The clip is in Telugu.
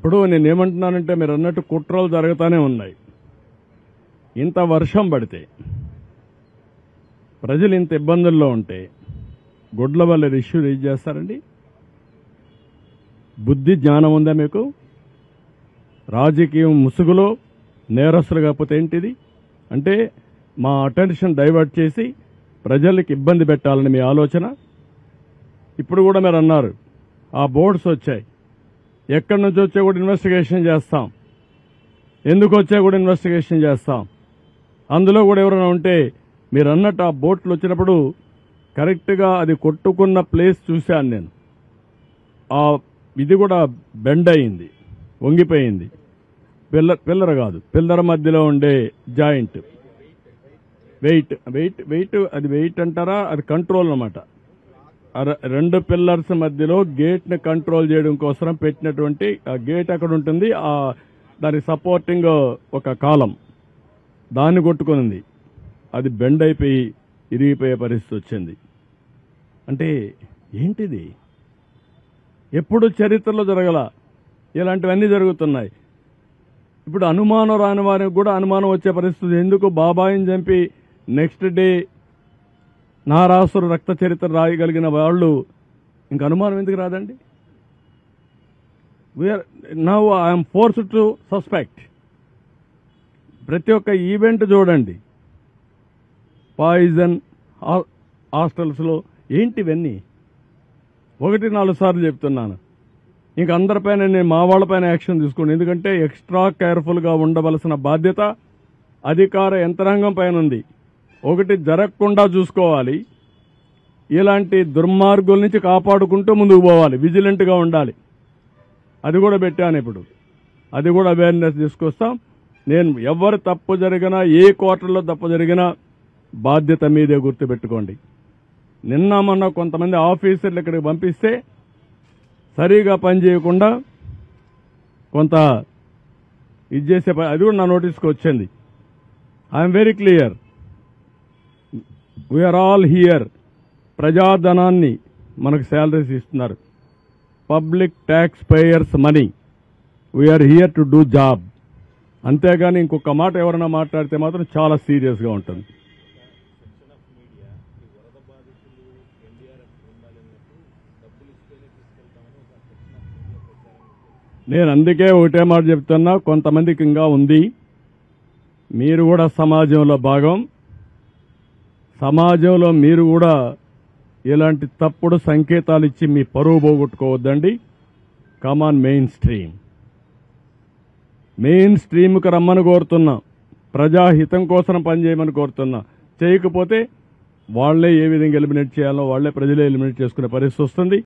ఇప్పుడు నేనేమంటున్నానంటే మీరు అన్నట్టు కుట్రలు జరుగుతూనే ఉన్నాయి. ఇంత వర్షం పడితే ప్రజలు ఇంత ఇబ్బందుల్లో ఉంటే గుడ్ల వల్ల ఇష్యూ రేజ్ చేస్తారండి? బుద్ధి జ్ఞానం ఉందా మీకు? రాజకీయం ముసుగులో నేరస్తులు కాకపోతే ఏంటిది? అంటే మా అటెన్షన్ డైవర్ట్ చేసి ప్రజలకు ఇబ్బంది పెట్టాలని మీ ఆలోచన. ఇప్పుడు కూడా మీరు అన్నారు ఆ బోర్డ్స్ వచ్చాయి, ఎక్కడి నుంచి వచ్చా కూడా ఇన్వెస్టిగేషన్ చేస్తాం, ఎందుకు వచ్చా కూడా ఇన్వెస్టిగేషన్ చేస్తాం. అందులో కూడా ఎవరైనా ఉంటే మీరు అన్నట్టు ఆ బోట్లు వచ్చినప్పుడు కరెక్ట్గా అది కొట్టుకున్న ప్లేస్ చూశాను నేను. ఆ ఇది కూడా బెండ్ అయింది, వంగిపోయింది. పిల్లర్ కాదు, పిల్లర్ మధ్యలో ఉండే జాయింట్ వెయిట్ వెయిట్ వెయిట్ అది వెయిట్ అంటారా, అది కంట్రోల్ అన్నమాట. రెండు పిల్లర్స్ మధ్యలో గేట్ ని కంట్రోల్ చేయడం కోసం పెట్టినటువంటి ఆ గేట్ అక్కడ ఉంటుంది, దాని సపోర్టింగ్ ఒక కాలం దాన్ని కొట్టుకునింది. అది బెండ్ అయిపోయి ఇరిగిపోయే పరిస్థితి వచ్చింది. అంటే ఏంటిది? ఎప్పుడు చరిత్రలో జరగల ఇలాంటివన్నీ జరుగుతున్నాయి. ఇప్పుడు అనుమానం రాని వారికి కూడా అనుమానం వచ్చే పరిస్థితి. ఎందుకు బాబాయిని చంపి నెక్స్ట్ డే నారాసురు రక్త చరిత్ర రాయగలిగిన వాళ్ళు ఇంక అనుమానం ఎందుకు రాదండి? Now I'm forced to suspect. ప్రతి ఒక్క ఈవెంట్ చూడండి, పాయిజన్ హాస్టల్స్లో ఏంటివన్నీ 1-4 సార్లు చెప్తున్నాను. ఇంక అందరిపైన నేను మా వాళ్ళపైన యాక్షన్ తీసుకోండి. ఎందుకంటే ఎక్స్ట్రా కేర్ఫుల్గా ఉండవలసిన బాధ్యత అధికార యంత్రాంగం పైన ఉంది. ఒకటి జరగకుండా చూసుకోవాలి, ఇలాంటి దుర్మార్గుల నుంచి కాపాడుకుంటూ ముందుకు పోవాలి, విజిలెంట్గా ఉండాలి. అది కూడా పెట్టాను. ఇప్పుడు అది కూడా అవేర్నెస్ తీసుకొస్తాం. నేను ఎవరు తప్పు జరిగినా, ఏ క్వార్టర్లో తప్పు జరిగినా బాధ్యత మీదే గుర్తుపెట్టుకోండి. నిన్న మొన్న కొంతమంది ఆఫీసర్లు ఇక్కడికి పంపిస్తే సరిగా పనిచేయకుండా కొంత ఇది చేసే అది కూడా నా నోటీస్కి వచ్చింది. I'm very clear, we are all here. ప్రజాధనాన్ని మనకు శాలరీస్ ఇస్తున్నారు, public tax payers money. We are here to do job. అంతేగాని ఇంకొక మాట ఎవరైనా మాట్లాడితే మాత్రం చాలా సీరియస్గా ఉంటుంది. నేను అందుకే ఒకటే మాట చెప్తున్నా, కొంతమందికి ఇంకా ఉంది. మీరు కూడా సమాజంలో భాగం. సమాజంలో మీరు కూడా ఇలాంటి తప్పుడు సంకేతాలు ఇచ్చి మీ పరువు పోగొట్టుకోవద్దండి. కమాన్ మెయిన్ స్ట్రీమ్. మెయిన్ స్ట్రీమ్కి రమ్మని కోరుతున్నా, ప్రజాహితం కోసం పనిచేయమని కోరుతున్నా. చేయకపోతే వాళ్లే ఏ విధంగా ఎలిమినేట్ చేయాలో వాళ్లే ప్రజలే ఎలిమినేట్ చేసుకునే పరిస్థితి వస్తుంది.